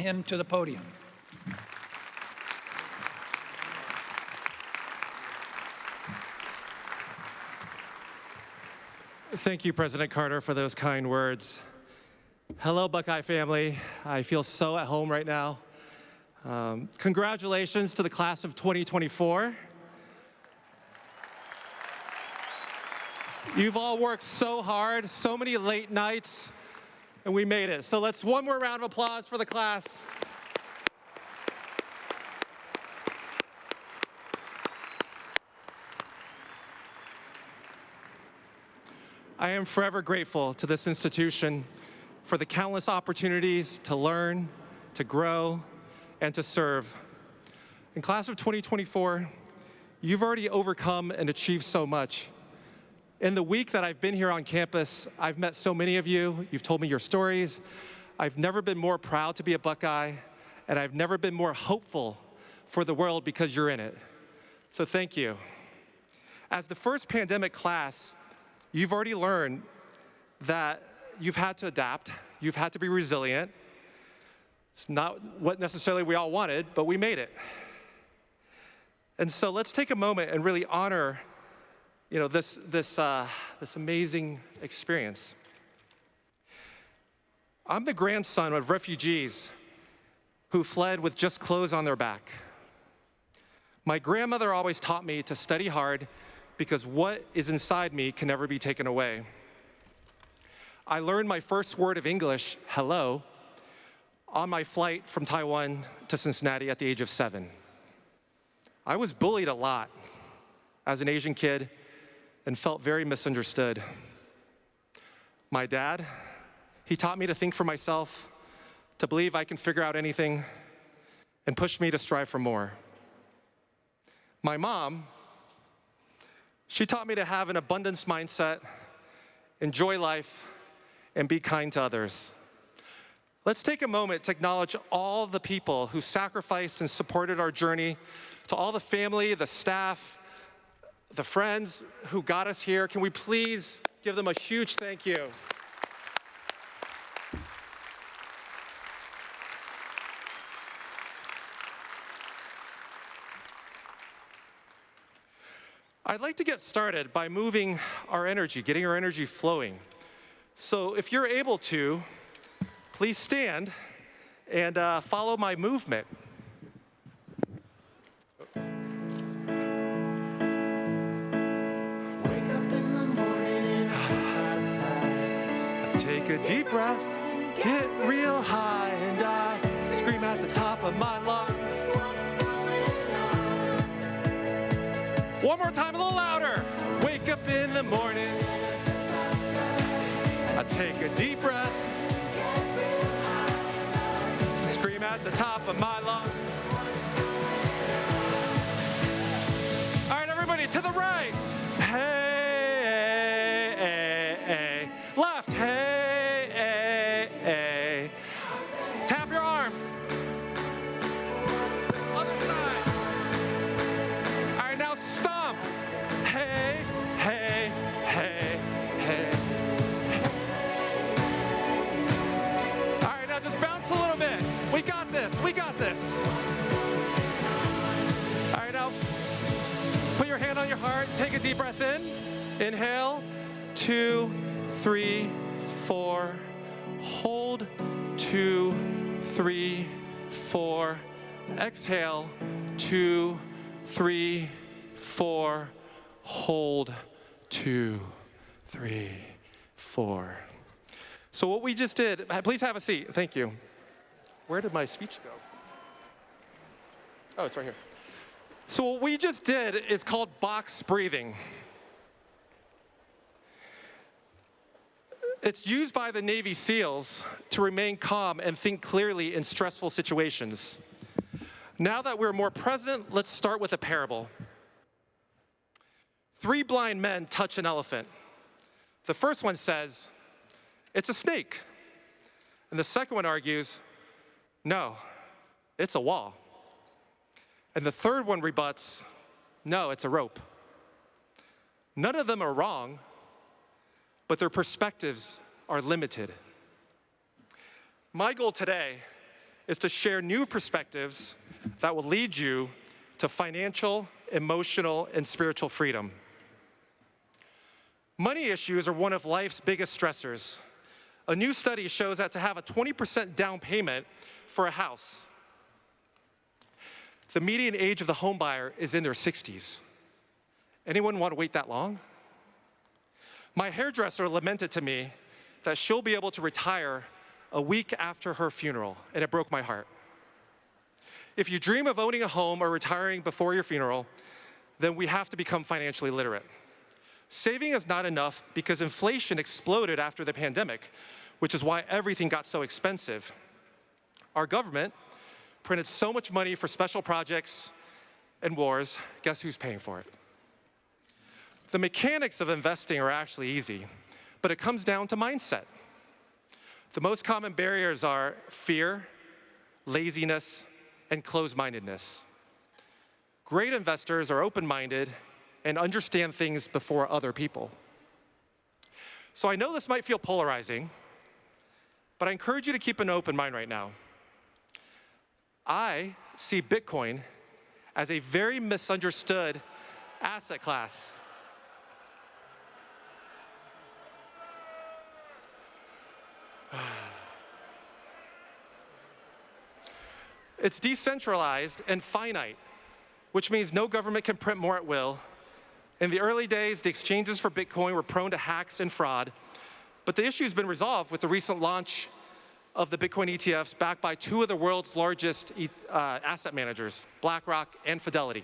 him to the podium. Thank you, President Carter, for those kind words. Hello, Buckeye family. I feel so at home right now. Congratulations to the class of 2024. You've all worked so hard, so many late nights, and we made it. So let's one more round of applause for the class. I am forever grateful to this institution for the countless opportunities to learn, to grow, and to serve. In class of 2024, you've already overcome and achieved so much. In the week that I've been here on campus, I've met so many of you. You've told me your stories. I've never been more proud to be a Buckeye, and I've never been more hopeful for the world because you're in it. So thank you. As the first pandemic class, you've already learned that you've had to adapt, you've had to be resilient. It's not what necessarily we all wanted, but we made it. And so let's take a moment and really honor this amazing experience. I'm the grandson of refugees who fled with just clothes on their back. My grandmother always taught me to study hard because what is inside me can never be taken away. I learned my first word of English, hello, on my flight from Taiwan to Cincinnati at the age of 7. I was bullied a lot as an Asian kid and felt very misunderstood. My dad, he taught me to think for myself, to believe I can figure out anything, and pushed me to strive for more. My mom, she taught me to have an abundance mindset, enjoy life, and be kind to others. Let's take a moment to acknowledge all the people who sacrificed and supported our journey, to all the family, the staff, the friends who got us here. Can we please give them a huge thank you? I'd like to get started by moving our energy, getting our energy flowing. So if you're able to, please stand and follow my movement. Wake up in the morning and step outside. Let's take a deep breath, get real high, and I scream at the top of my lungs. One more time, a little louder. Wake up in the morning. I take a deep breath. Scream at the top of my lungs. All right, everybody, to the right. Hey, hey, hey. Left. Hey, hey, hey. Tap your arms. Other side. All right, now stomp. Hey, hey, hey, hey. All right, now just bounce a little bit. We got this, we got this. All right, now put your hand on your heart, take a deep breath in. Inhale, 2, 3, 4. Hold, 2, 3, 4. Exhale, 2, 3, 4. Hold, 2, 3, 4. So what we just did, please have a seat, thank you. Where did my speech go? Oh, it's right here. So what we just did is called box breathing. It's used by the Navy SEALs to remain calm and think clearly in stressful situations. Now that we're more present, let's start with a parable. 3 blind men touch an elephant. The first one says, it's a snake. And the second one argues, no, it's a wall. And the third one rebuts, no, it's a rope. None of them are wrong, but their perspectives are limited. My goal today is to share new perspectives that will lead you to financial, emotional, and spiritual freedom. Money issues are one of life's biggest stressors. A new study shows that to have a 20% down payment for a house, the median age of the home buyer is in their 60s. Anyone want to wait that long? My hairdresser lamented to me that she'll be able to retire a week after her funeral, and it broke my heart. If you dream of owning a home or retiring before your funeral, then we have to become financially literate. Saving is not enough because inflation exploded after the pandemic, which is why everything got so expensive. Our government printed so much money for special projects and wars. Guess who's paying for it? The mechanics of investing are actually easy, but it comes down to mindset. The most common barriers are fear, laziness, and closed-mindedness. Great investors are open-minded and understand things before other people. So I know this might feel polarizing, but I encourage you to keep an open mind right now. I see Bitcoin as a very misunderstood asset class. It's decentralized and finite, which means no government can print more at will. In the early days, the exchanges for Bitcoin were prone to hacks and fraud, but the issue has been resolved with the recent launch of the Bitcoin ETFs backed by two of the world's largest asset managers, BlackRock and Fidelity.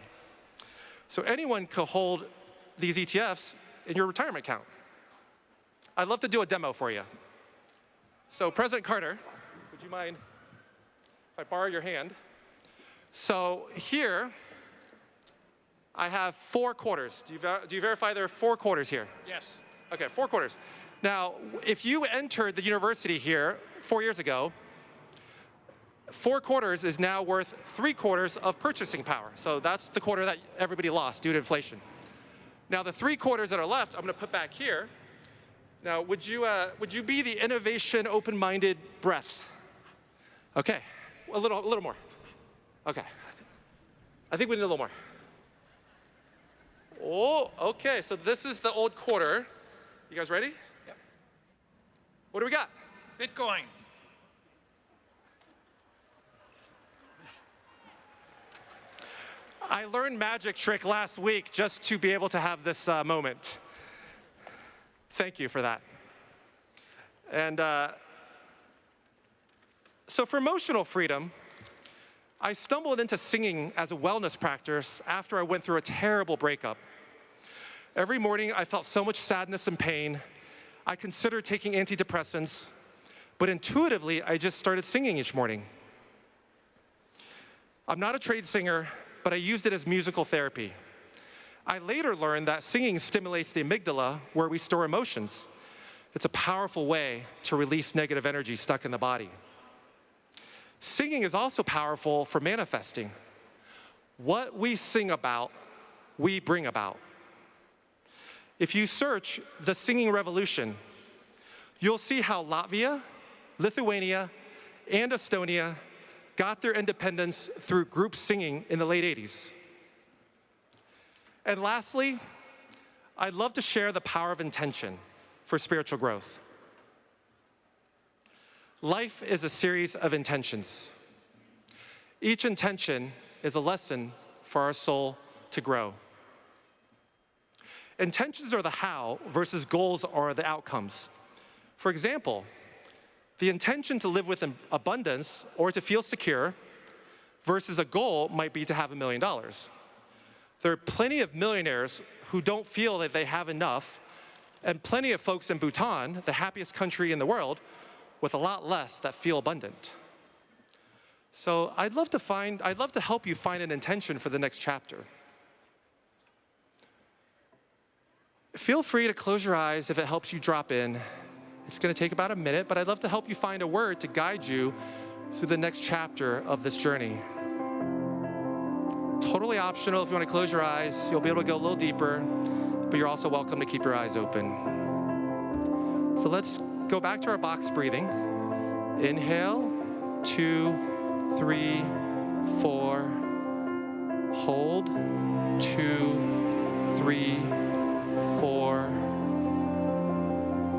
So anyone could hold these ETFs in your retirement account. I'd love to do a demo for you. So President Carter, would you mind if I borrow your hand? So here, I have 4 quarters. Do you verify there are 4 quarters here? Yes. Okay, 4 quarters. Now, if you entered the university here 4 years ago, 4 quarters is now worth 3 quarters of purchasing power. So that's the quarter that everybody lost due to inflation. Now, the 3 quarters that are left, I'm going to put back here. Now, would you be the innovation, open-minded breath? Okay, a little more. Okay, I think we need a little more. Oh, okay, so this is the old quarter. You guys ready? Yep. What do we got? Bitcoin. I learned magic trick last week just to be able to have this moment. Thank you for that. And so for emotional freedom, I stumbled into singing as a wellness practice after I went through a terrible breakup. Every morning, I felt so much sadness and pain. I considered taking antidepressants, but intuitively, I just started singing each morning. I'm not a trained singer, but I used it as musical therapy. I later learned that singing stimulates the amygdala, where we store emotions. It's a powerful way to release negative energy stuck in the body. Singing is also powerful for manifesting. What we sing about, we bring about. If you search the singing revolution, you'll see how Latvia, Lithuania, and Estonia got their independence through group singing in the late 80s. And lastly, I'd love to share the power of intention for spiritual growth. Life is a series of intentions. Each intention is a lesson for our soul to grow. Intentions are the how versus goals are the outcomes. For example, the intention to live with abundance or to feel secure versus a goal might be to have $1 million. There are plenty of millionaires who don't feel that they have enough, and plenty of folks in Bhutan, the happiest country in the world, with a lot less that feel abundant. So I'd love to help you find an intention for the next chapter. Feel free to close your eyes if it helps you drop in. It's going to take about a minute, but I'd love to help you find a word to guide you through the next chapter of this journey. Totally optional. If you want to close your eyes, you'll be able to go a little deeper, but you're also welcome to keep your eyes open. So let's go back to our box breathing. Inhale, 2, 3, 4. Hold. 2, 3, 4.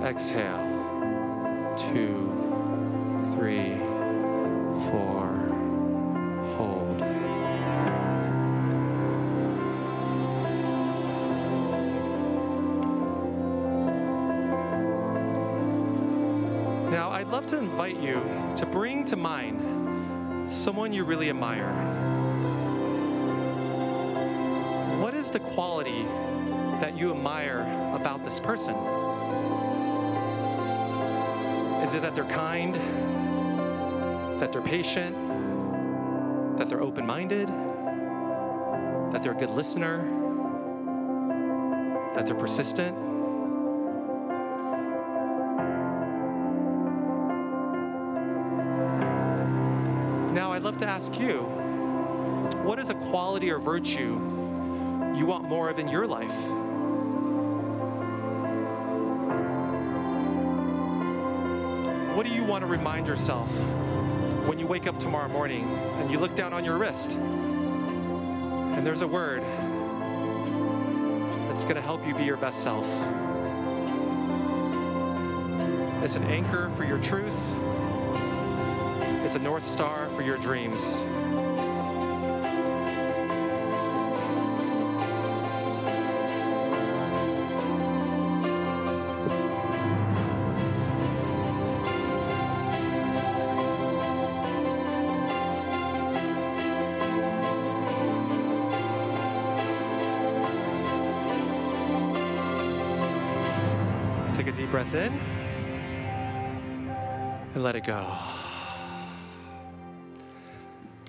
Exhale. 2, 3, 4. Hold. Now, I'd love to invite you to bring to mind someone you really admire. What is the quality that you admire about this person? Is it that they're kind, that they're patient, that they're open-minded, that they're a good listener, that they're persistent? Now, I'd love to ask you, what is a quality or virtue you want more of in your life? What do you want to remind yourself when you wake up tomorrow morning and you look down on your wrist and there's a word that's going to help you be your best self? It's an anchor for your truth. It's a North Star for your dreams. Take a deep breath in and let it go.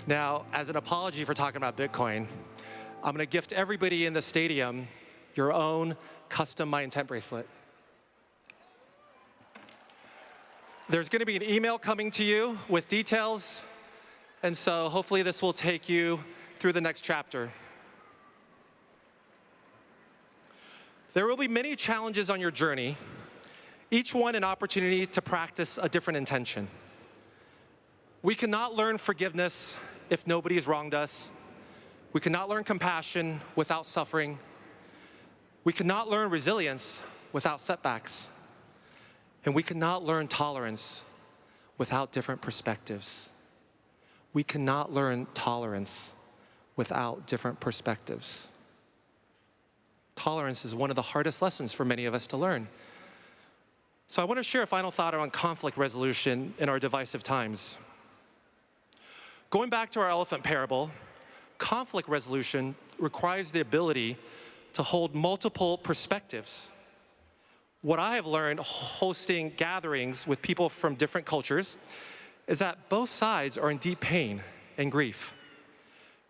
Now, as an apology for talking about Bitcoin, I'm going to gift everybody in the stadium your own custom My Intent bracelet. There's going to be an email coming to you with details, and so hopefully this will take you through the next chapter. There will be many challenges on your journey, each one an opportunity to practice a different intention. We cannot learn forgiveness if nobody has wronged us. We cannot learn compassion without suffering. We cannot learn resilience without setbacks. And we cannot learn tolerance without different perspectives. We cannot learn tolerance without different perspectives. Tolerance is one of the hardest lessons for many of us to learn. So I want to share a final thought on conflict resolution in our divisive times. Going back to our elephant parable, conflict resolution requires the ability to hold multiple perspectives. What I have learned hosting gatherings with people from different cultures is that both sides are in deep pain and grief.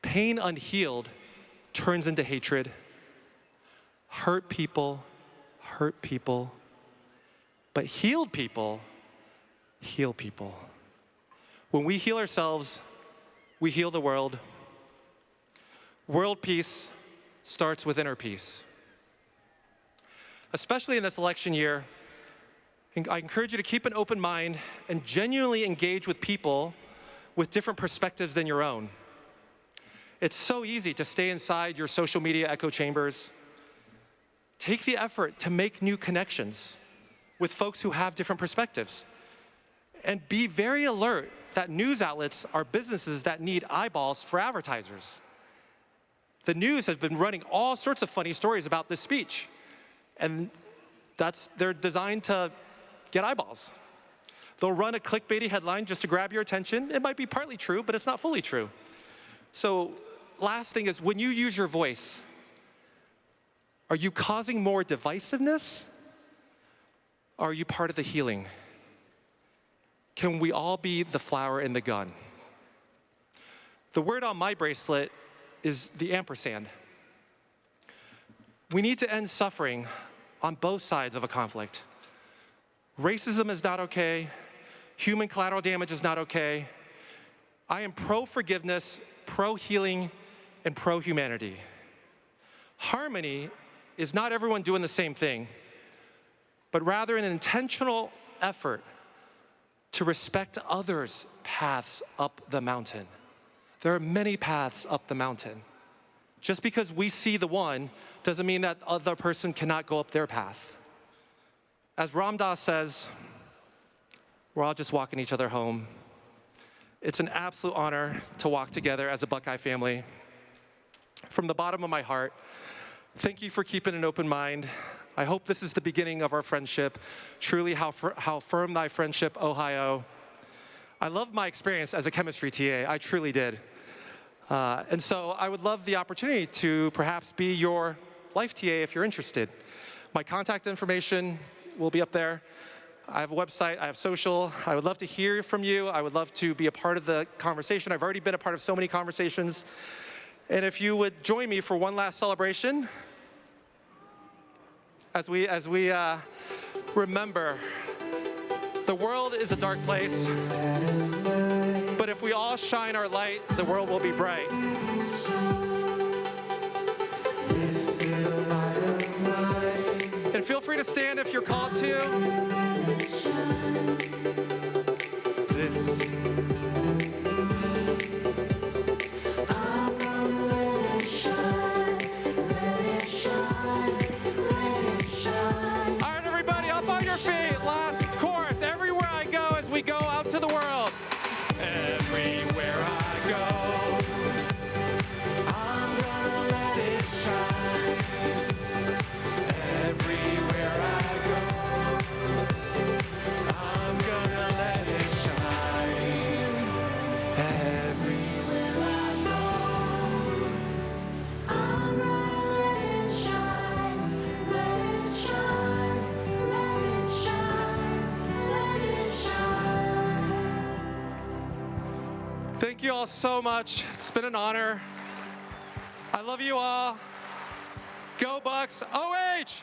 Pain unhealed turns into hatred. Hurt people, but healed people heal people. When we heal ourselves, we heal the world. World peace starts with inner peace. Especially in this election year, I encourage you to keep an open mind and genuinely engage with people with different perspectives than your own. It's so easy to stay inside your social media echo chambers. Take the effort to make new connections with folks who have different perspectives. And be very alert that news outlets are businesses that need eyeballs for advertisers. The news has been running all sorts of funny stories about this speech, and they're designed to get eyeballs. They'll run a clickbaity headline just to grab your attention. It might be partly true, but it's not fully true. So last thing is, when you use your voice, are you causing more divisiveness? Or are you part of the healing? Can we all be the flower in the gun? The word on my bracelet is the ampersand. We need to end suffering on both sides of a conflict. Racism is not okay. Human collateral damage is not okay. I am pro-forgiveness, pro-healing, and pro-humanity. Harmony is not everyone doing the same thing, but rather an intentional effort to respect others' paths up the mountain. There are many paths up the mountain. Just because we see the one doesn't mean that other person cannot go up their path. As Ram Dass says, we're all just walking each other home. It's an absolute honor to walk together as a Buckeye family. From the bottom of my heart, thank you for keeping an open mind. I hope this is the beginning of our friendship. Truly, how firm thy friendship, Ohio. I loved my experience as a chemistry TA. I truly did. And so I would love the opportunity to perhaps be your life TA if you're interested. My contact information will be up there. I have a website, I have social. I would love to hear from you. I would love to be a part of the conversation. I've already been a part of so many conversations. And if you would join me for one last celebration, as we remember, the world is a dark place, but if we all shine our light, the world will be bright. And feel free to stand if you're called to. All right, everybody, up on your feet. Last chorus. Everywhere I go as we go out to the world. Everywhere I go, I'm gonna let it shine. Everywhere I go, I'm gonna let it shine. Everywhere I go, I'm gonna let it shine, let it shine, let it shine, let it shine. Thank you all so much. It's been an honor. I love you all. Go Bucks. OH!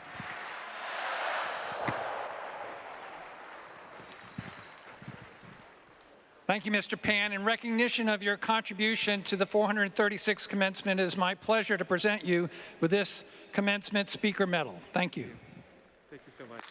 Thank you, Mr. Pan. In recognition of your contribution to the 436th commencement, it is my pleasure to present you with this commencement speaker medal. Thank you. Thank you so much.